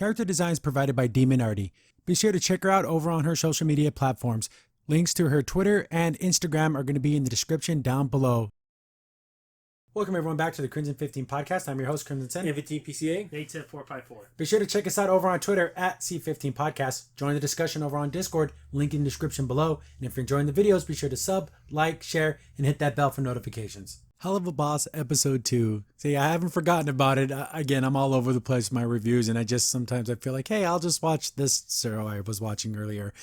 Character designs provided by Demon Artie. Be sure to check her out over on her social media platforms. Links to her Twitter and Instagram are going to be in the description down below. Welcome everyone back to the Crimson 15 podcast. I'm your host, Crimson Sen. 15 PCA. 87454. Be sure to check us out over on Twitter at C15 Podcast. Join the discussion over on Discord, link in the description below. And if you're enjoying the videos, be sure to sub, like, share, and hit that bell for notifications. Helluva Boss episode 2. See, I haven't forgotten about it. Again, I'm all over the place with my reviews, and sometimes I feel like, hey, I'll just watch this show I was watching earlier.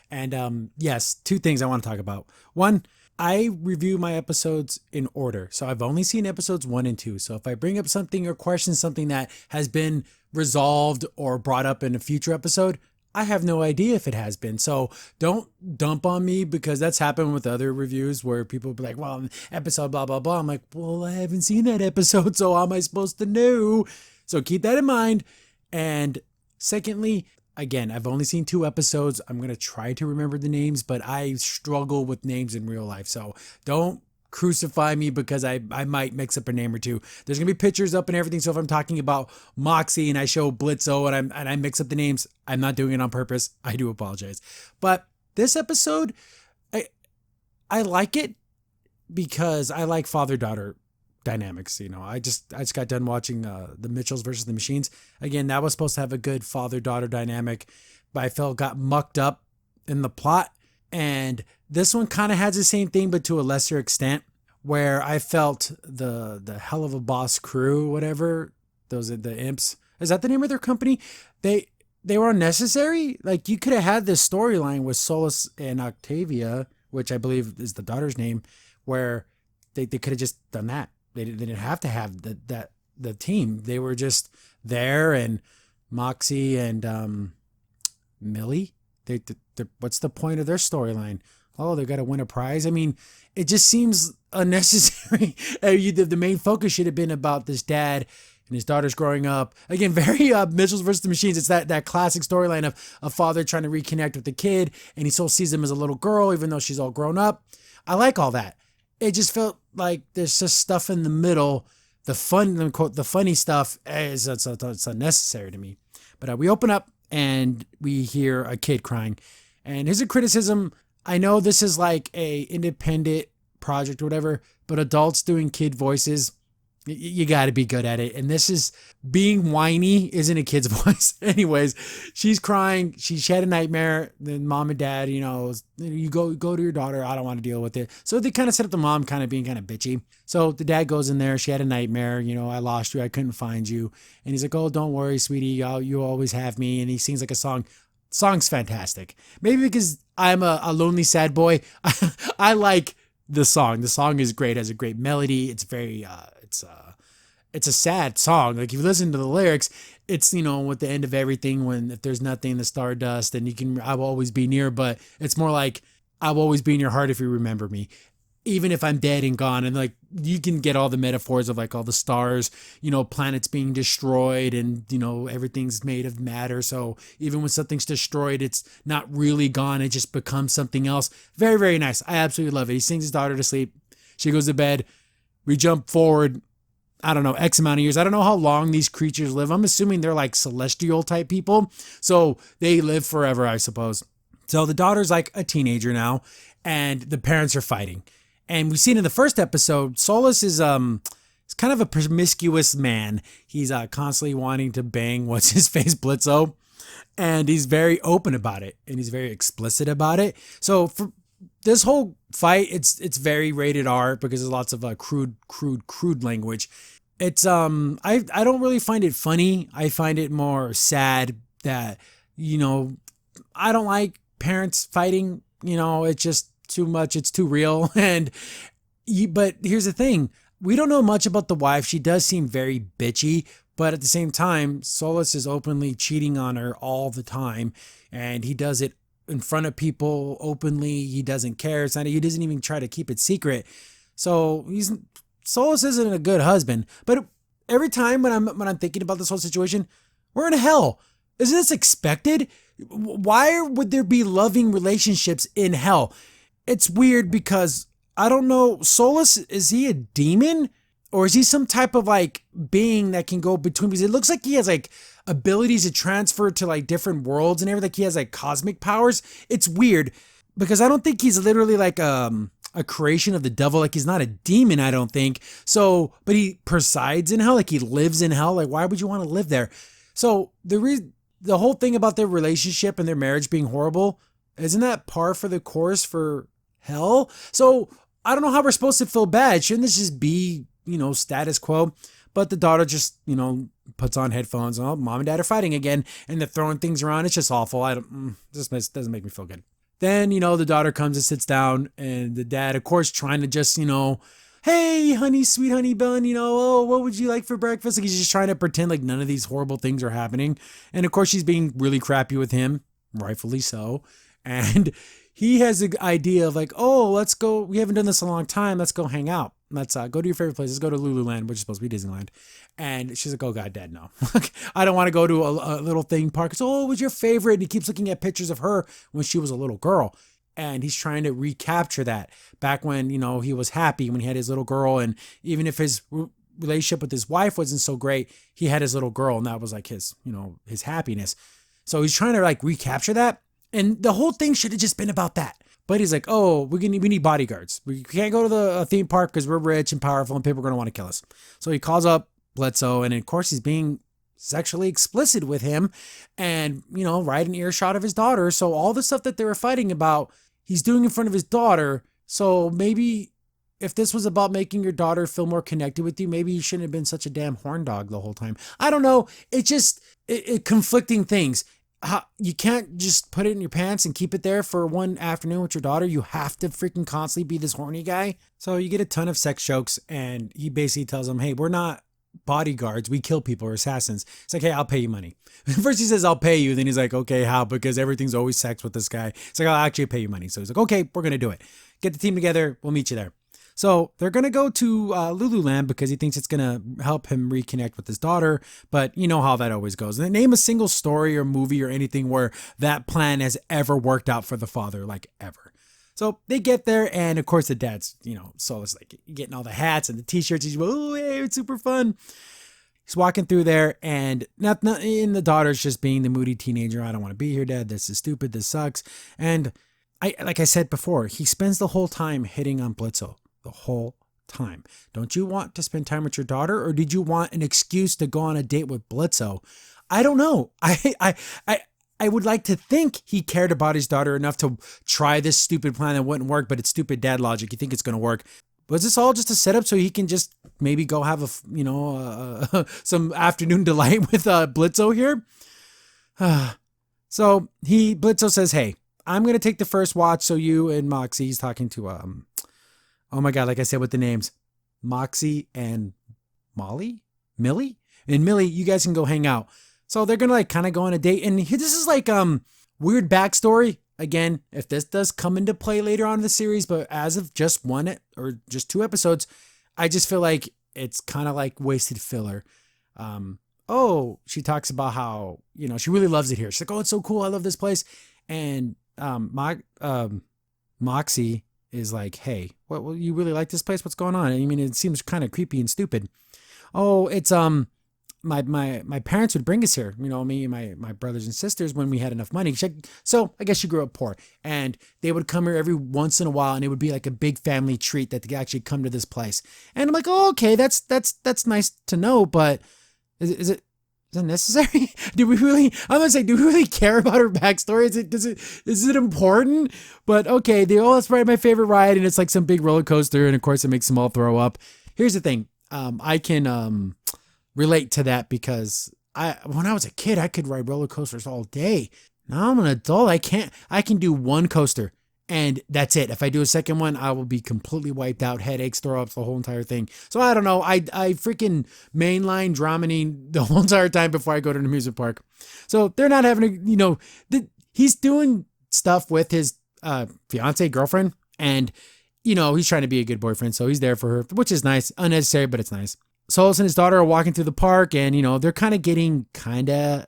And yes, two things I want to talk about. One, I review my episodes in order. So I've only seen episodes 1 and 2. So if I bring up something or question something that has been resolved or brought up in a future episode, I have no idea if it has been. So don't dump on me, because that's happened with other reviews where people be like, well, episode blah, blah, blah. I'm like, well, I haven't seen that episode, so how am I supposed to know? So keep that in mind. And secondly, again, I've only seen 2 episodes. I'm going to try to remember the names, but I struggle with names in real life. So don't crucify me because I might mix up a name or two. There's going to be pictures up and everything. So if I'm talking about Moxie and I show Blitzo and I mix up the names, I'm not doing it on purpose. I do apologize. But this episode, I like it because I like father-daughter dynamics. You know, I just got done watching the Mitchells versus the Machines. Again, that was supposed to have a good father-daughter dynamic, but I felt got mucked up in the plot. And this one kind of has the same thing, but to a lesser extent, where I felt the Helluva Boss crew, whatever, those are the imps. Is that the name of their company? They were unnecessary. Like, you could have had this storyline with Stolas and Octavia, which I believe is the daughter's name, where they could have just done that. They didn't have to have the team. They were just there, and Moxie and Millie. What's the point of their storyline? Oh, they got to win a prize. I mean, it just seems unnecessary. The main focus should have been about this dad and his daughters growing up. Again, very Mitchells versus the Machines. It's that classic storyline of a father trying to reconnect with the kid, and he still sees him as a little girl, even though she's all grown up. I like all that. It just felt like there's just stuff in the middle. The funny stuff is it's unnecessary to me. But we open up and we hear a kid crying. And here's a criticism. I know this is like a independent project or whatever, but adults doing kid voices, you got to be good at it. And this is being whiny isn't a kid's voice. Anyways, she's crying. She had a nightmare. Then mom and dad, you go to your daughter. I don't want to deal with it. So they kind of set up the mom kind of being kind of bitchy. So the dad goes in there. She had a nightmare. I lost you. I couldn't find you. And he's like, oh, don't worry, sweetie. You always have me. And he sings like a song. Song's fantastic. Maybe because I'm a lonely, sad boy. I like the song. The song is great. It has a great melody. It's very, it's a sad song. Like, if you listen to the lyrics, it's, with the end of everything, when if there's nothing, the stardust, and I will always be near, but it's more like, I will always be in your heart if you remember me, even if I'm dead and gone. And like, you can get all the metaphors of like all the stars, planets being destroyed, and, everything's made of matter. So even when something's destroyed, it's not really gone. It just becomes something else. Very, very nice. I absolutely love it. He sings his daughter to sleep. She goes to bed. We jump forward, I don't know, X amount of years. I don't know how long these creatures live. I'm assuming they're like celestial type people. So they live forever, I suppose. So the daughter's like a teenager now, and the parents are fighting. And we've seen in the first episode, Stolas is kind of a promiscuous man. He's constantly wanting to bang what's-his-face Blitzo. And he's very open about it. And he's very explicit about it. So for this whole fight, it's very rated R because there's lots of crude language. It's I don't really find it funny. I find it more sad that I don't like parents fighting. It's just too much. It's too real. But here's the thing: we don't know much about the wife. She does seem very bitchy, but at the same time, Stolas is openly cheating on her all the time, and he does it in front of people openly. He doesn't care. He doesn't even try to keep it secret. So Stolas isn't a good husband. But every time when I'm thinking about this whole situation, we're in hell. Isn't this expected? Why would there be loving relationships in hell? It's weird because I don't know. Stolas, is he a demon? Or is he some type of like being that can go between? Because it looks like he has like abilities to transfer to like different worlds and everything. Like he has like cosmic powers. It's weird because I don't think he's literally like a creation of the devil. Like he's not a demon, I don't think. So, but he presides in hell. Like he lives in hell. Like why would you want to live there? So the whole thing about their relationship and their marriage being horrible, isn't that par for the course for hell? So I don't know how we're supposed to feel bad. Shouldn't this just be, status quo? But the daughter just, puts on headphones. Oh, mom and dad are fighting again, and they're throwing things around. It's just awful. This doesn't make me feel good. Then, the daughter comes and sits down, and the dad, of course, trying to just, hey, honey, sweet honey bun, oh, what would you like for breakfast? Like he's just trying to pretend like none of these horrible things are happening. And of course, she's being really crappy with him, rightfully so. And he has the idea of like, oh, let's go. We haven't done this in a long time. Let's go hang out. Let's go to your favorite place. Let's go to Lululand, which is supposed to be Disneyland. And she's like, oh, God, Dad, no. I don't want to go to a little thing park. So, oh, it was your favorite. And he keeps looking at pictures of her when she was a little girl. And he's trying to recapture that back when, he was happy when he had his little girl. And even if his relationship with his wife wasn't so great, he had his little girl. And that was like his, his happiness. So he's trying to like recapture that. And the whole thing should have just been about that. But he's like, oh, we need bodyguards. We can't go to the theme park because we're rich and powerful and people are going to want to kill us. So he calls up Bledsoe, and of course he's being sexually explicit with him and, right in earshot of his daughter. So all the stuff that they were fighting about, he's doing in front of his daughter. So maybe if this was about making your daughter feel more connected with you, maybe you shouldn't have been such a damn horn dog the whole time. I don't know. It's just conflicting things. You can't just put it in your pants and keep it there for one afternoon with your daughter. You have to freaking constantly be this horny guy. So you get a ton of sex jokes, and he basically tells them, hey, we're not bodyguards. We kill people or assassins. It's like, hey, I'll pay you money. First he says, I'll pay you. Then he's like, okay, how? Because everything's always sex with this guy. It's like, I'll actually pay you money. So he's like, okay, we're going to do it. Get the team together. We'll meet you there. So they're going to go to Lululand because he thinks it's going to help him reconnect with his daughter. But you know how that always goes. And name a single story or movie or anything where that plan has ever worked out for the father, like ever. So they get there, and of course the dad's, Stolas like getting all the hats and the t-shirts. He's, oh, hey, it's super fun. He's walking through there, and and the daughter's just being the moody teenager. I don't want to be here, Dad. This is stupid. This sucks. And like I said before, he spends the whole time hitting on Bledsoe. The whole time. Don't you want to spend time with your daughter, or did you want an excuse to go on a date with Bledsoe? I don't know. I would like to think he cared about his daughter enough to try this stupid plan that wouldn't work, but it's stupid dad logic. You think it's going to work. Was this all just a setup so he can just maybe go have some afternoon delight with Bledsoe here? So Bledsoe says, hey, I'm going to take the first watch. So you and Moxie, he's talking to, oh my God, like I said with the names, Moxie and Millie? And Millie, you guys can go hang out. So they're going to like kind of go on a date. And this is like weird backstory. Again, if this does come into play later on in the series, but as of just one or just 2 episodes, I just feel like it's kind of like wasted filler. She talks about how, she really loves it here. She's like, oh, it's so cool. I love this place. And Moxie is like, hey, what, you really like this place? What's going on? I mean, it seems kind of creepy and stupid. Oh, it's my parents would bring us here, me and my brothers and sisters when we had enough money. So I guess she grew up poor, and they would come here every once in a while, and it would be like a big family treat that they actually come to this place. And I'm like, oh, okay, that's nice to know, but is it necessary? Do we really care about her backstory? Is it important? But okay, let's ride my favorite ride, and it's like some big roller coaster, and of course it makes them all throw up. Here's the thing. I can relate to that because when I was a kid, I could ride roller coasters all day. Now I'm an adult. I can do one coaster and that's it. If I do a second one, I will be completely wiped out, headaches, throw ups, the whole entire thing. So I don't know. I freaking mainline Dramamine the whole entire time before I go to an amusement park. So they're not having he's doing stuff with his fiance, girlfriend, and he's trying to be a good boyfriend. So he's there for her, which is nice. Unnecessary, but it's nice. Stolas and his daughter are walking through the park, and they're kind of getting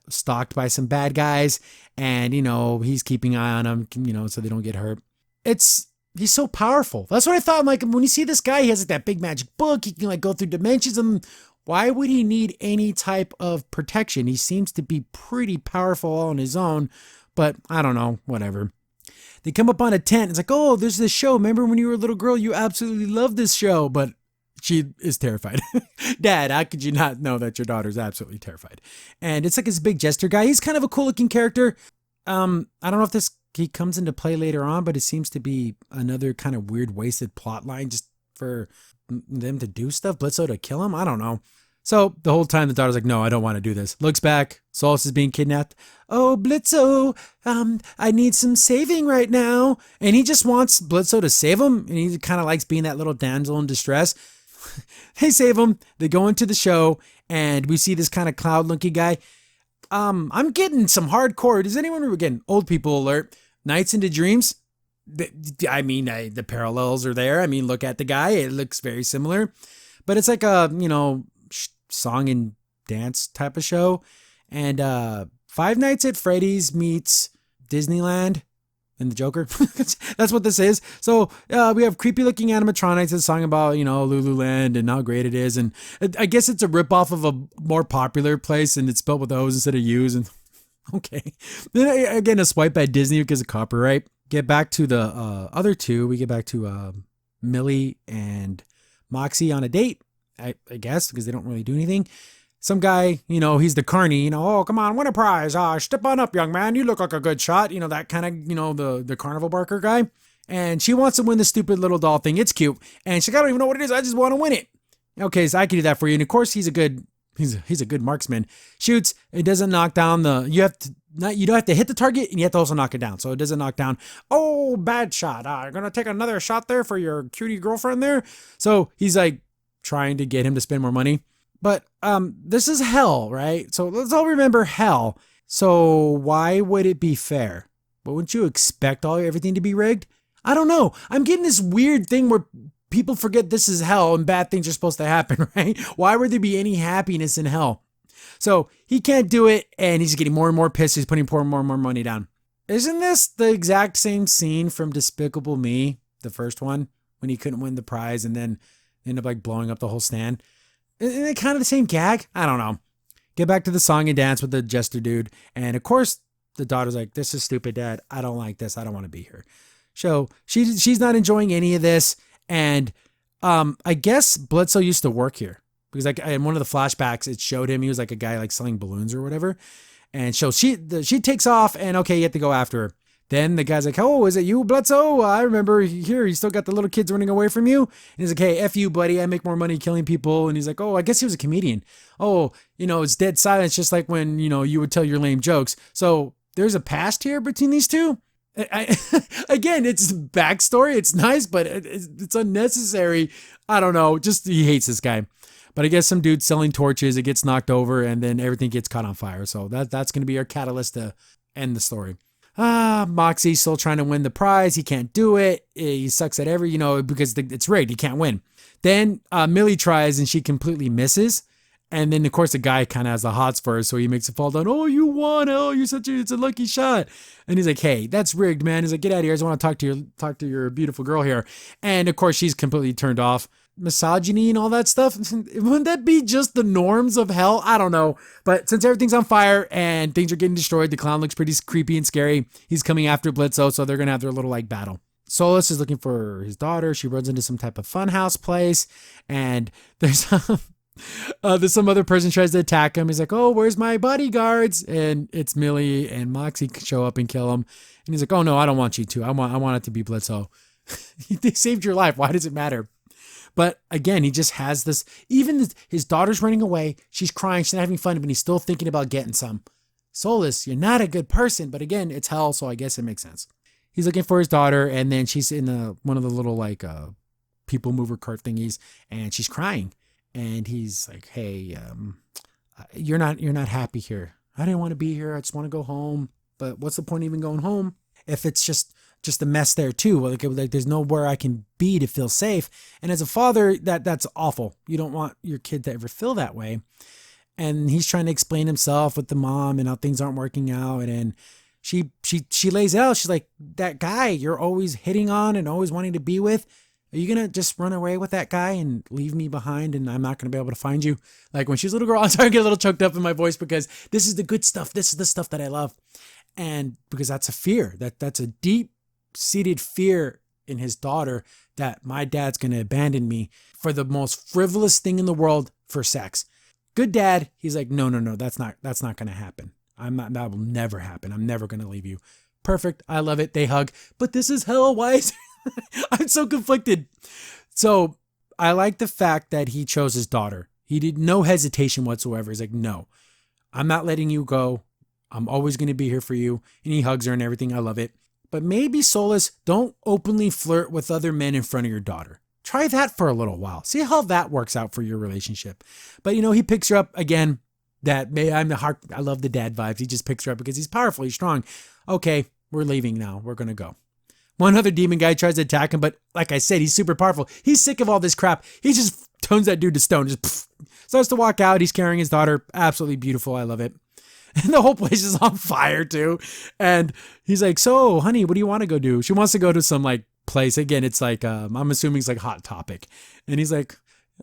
stalked by some bad guys, and he's keeping an eye on them, so they don't get hurt. He's so powerful. That's what I thought. I'm like, when you see this guy, he has like that big magic book. He can like go through dimensions. And Why would he need any type of protection? He seems to be pretty powerful on his own, but I don't know, whatever. They come up on a tent. It's like, oh, there's this show. Remember when you were a little girl, you absolutely loved this show, but she is terrified. Dad, how could you not know that your daughter's absolutely terrified? And it's like this big jester guy. He's kind of a cool looking character. I don't know if he comes into play later on, but it seems to be another kind of weird wasted plot line just for them to do stuff. Blitzo to kill him. I don't know. So the whole time the daughter's like, no, I don't want to do this. Looks back. Stolas is being kidnapped. Oh, Blitzo, I need some saving right now. And he just wants Blitzo to save him. And he kind of likes being that little damsel in distress. They save him. They go into the show and we see this kind of cloud looking guy. I'm getting some hardcore. Does anyone remember, again, old people alert, Nights into Dreams? The parallels are there. I mean, look at the guy. It looks very similar. But it's like a, song and dance type of show. And Five Nights at Freddy's meets Disneyland and the Joker. That's what this is. So we have creepy looking animatronics. It's a song about, Lululand and how great it is. And I guess it's a ripoff of a more popular place and it's spelled with O's instead of U's. And okay. Then again, a swipe at Disney because of copyright. Get back to the other two. We get back to Millie and Moxie on a date, I guess, because they don't really do anything. Some guy, he's the carny, oh, come on, win a prize. Step on up, young man. You look like a good shot. That kind of, the carnival barker guy. And she wants to win the stupid little doll thing. It's cute. And she's like, I don't even know what it is. I just want to win it. Okay, so I can do that for you. And of course, he's a good marksman. Shoots. It doesn't knock down you don't have to hit the target and you have to also knock it down. So it doesn't knock down. Oh, bad shot. You're going to take another shot there for your cutie girlfriend there. So he's like trying to get him to spend more money. But this is hell, right? So let's all remember hell. So why would it be fair? But wouldn't you expect everything to be rigged? I don't know. I'm getting this weird thing where people forget this is hell and bad things are supposed to happen, right? Why would there be any happiness in hell? So he can't do it and he's getting more and more pissed. He's putting more and more money down. Isn't this the exact same scene from Despicable Me, the first one, when he couldn't win the prize and then ended up blowing up the whole stand? Isn't it kind of the same gag? I don't know. Get back to the song and dance with the jester dude. And of course, the daughter's like, this is stupid, Dad. I don't like this. I don't want to be here. So she's not enjoying any of this. And I guess Blitzo used to work here. Because in one of the flashbacks, it showed him. He was like a guy selling balloons or whatever. And so she takes off and okay, you have to go after her. Then the guy's like, oh, is it you, Blitzo? I remember here, you still got the little kids running away from you. And he's like, hey, F you, buddy. I make more money killing people. And he's like, oh, I guess he was a comedian. Oh, it's dead silence, just like when, you would tell your lame jokes. So there's a past here between these two. Again, it's backstory. It's nice, but it's unnecessary. I don't know. Just he hates this guy. But I guess some dude selling torches, it gets knocked over and then everything gets caught on fire. So that's going to be our catalyst to end the story. Moxie's still trying to win the prize. He can't do it. He sucks at because it's rigged. He can't win. Then Millie tries and she completely misses. And then, of course, the guy kind of has the hots for her, so he makes it fall down. Oh, you won. Oh, it's a lucky shot. And he's like, hey, that's rigged, man. He's like, get out of here. I just want to talk to your beautiful girl here. And, of course, she's completely turned off. Misogyny and all that stuff. Wouldn't that be just the norms of hell? I don't know. But since everything's on fire and things are getting destroyed, the clown looks pretty creepy and scary. He's coming after Blitzo, so they're going to have their little battle. Stolas is looking for his daughter. She runs into some type of funhouse place and there's some other person tries to attack him. He's like, oh, where's my bodyguards? And it's Millie and Moxie show up and kill him. And he's like, oh no, I don't want you to. I want it to be Blitzo. They saved your life. Why does it matter? But again, he just has this, even his daughter's running away. She's crying. She's not having fun, but he's still thinking about getting some. Stolas, you're not a good person. But again, it's hell, so I guess it makes sense. He's looking for his daughter, and then she's in one of the little people mover cart thingies, and she's crying. And he's like, hey, you're not happy here. I didn't want to be here. I just want to go home. But what's the point of even going home if it's just a mess there too? Like there's nowhere I can be to feel safe. And as a father, that's awful. You don't want your kid to ever feel that way. And he's trying to explain himself with the mom and how things aren't working out. And she lays it out. She's like, that guy you're always hitting on and always wanting to be with, Are you going to just run away with that guy and leave me behind and I'm not going to be able to find you? Like when she's a little girl, I'm starting to get a little choked up in my voice because this is the good stuff. This is the stuff that I love. And because that's a fear, that's a deep-seated fear in his daughter that my dad's going to abandon me for the most frivolous thing in the world, for sex. Good dad, he's like, no, that's not going to happen. That will never happen. I'm never going to leave you. Perfect. I love it. They hug. But this is hell. Why is I'm so conflicted. So I like the fact that he chose his daughter. He did no hesitation whatsoever. He's like, no, I'm not letting you go. I'm always going to be here for you. And he hugs her and everything. I love it. But maybe, Stolas, don't openly flirt with other men in front of your daughter. Try that for a little while. See how that works out for your relationship. But, he picks her up again. I love the dad vibes. He just picks her up because he's powerful. He's strong. Okay, we're leaving now. We're going to go. One other demon guy tries to attack him, but like I said, he's super powerful. He's sick of all this crap. He just turns that dude to stone. Just starts to walk out. He's carrying his daughter. Absolutely beautiful. I love it. And the whole place is on fire too. And he's like, so honey, what do you want to go do? She wants to go to some like place. Again, it's like, I'm assuming it's like Hot Topic. And he's like,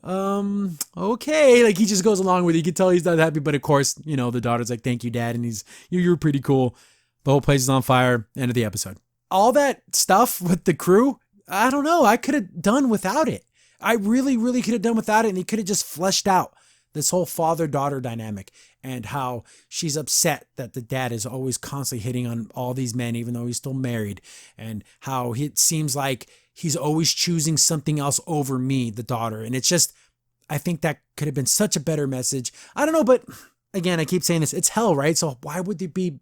okay. Like he just goes along with it. You can tell he's not happy, but of course, the daughter's like, thank you, dad. And you're pretty cool. The whole place is on fire. End of the episode. All that stuff with the crew, I don't know. I could have done without it. I really, really could have done without it. And he could have just fleshed out this whole father-daughter dynamic and how she's upset that the dad is always constantly hitting on all these men, even though he's still married, and how it seems like he's always choosing something else over me, the daughter. And it's just, I think that could have been such a better message. I don't know, but again, I keep saying this, it's hell, right? So why would there be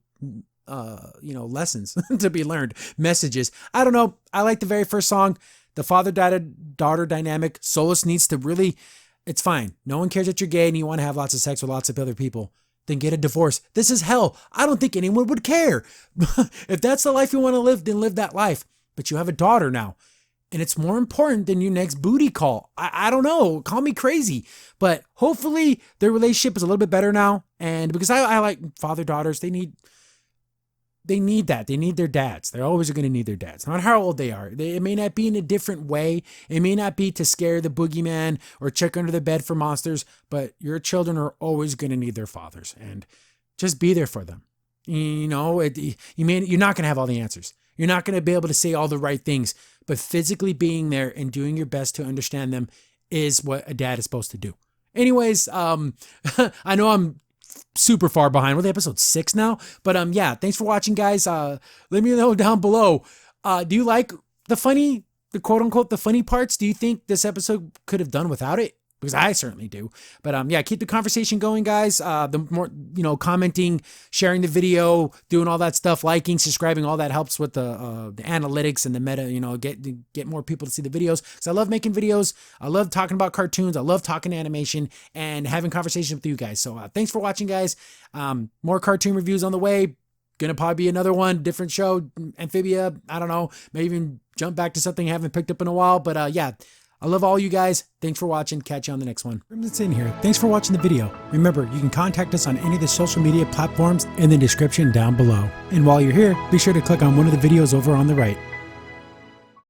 lessons to be learned, messages? I don't know. I like the very first song, the father-daughter dynamic. Stolas needs to really, it's fine. No one cares that you're gay and you want to have lots of sex with lots of other people. Then get a divorce. This is hell. I don't think anyone would care. If that's the life you want to live, then live that life. But you have a daughter now. And it's more important than your next booty call. I don't know. Call me crazy. But hopefully their relationship is a little bit better now. And because I like father-daughters, they need that. They need their dads. They're always going to need their dads. No matter how old they are. It may not be in a different way. It may not be to scare the boogeyman or check under the bed for monsters, but your children are always going to need their fathers. And just be there for them. You're not going to have all the answers. You're not going to be able to say all the right things, but physically being there and doing your best to understand them is what a dad is supposed to do. Anyways, I know I'm super far behind. We're episode 6 now, but thanks for watching, guys. Let me know down below. Do you like the quote unquote the funny parts? Do you think this episode could have done without it? Because I certainly do. But keep the conversation going, guys. The more, commenting, sharing the video, doing all that stuff, liking, subscribing, all that helps with the analytics and the meta, get more people to see the videos. Because I love making videos. I love talking about cartoons. I love talking animation and having conversations with you guys. So thanks for watching, guys. More cartoon reviews on the way. Gonna probably be another one, different show, Amphibia. I don't know. Maybe even jump back to something I haven't picked up in a while. But I love all you guys. Thanks for watching. Catch you on the next one. That's in here. Thanks for watching the video. Remember, you can contact us on any of the social media platforms in the description down below. And while you're here, be sure to click on one of the videos over on the right.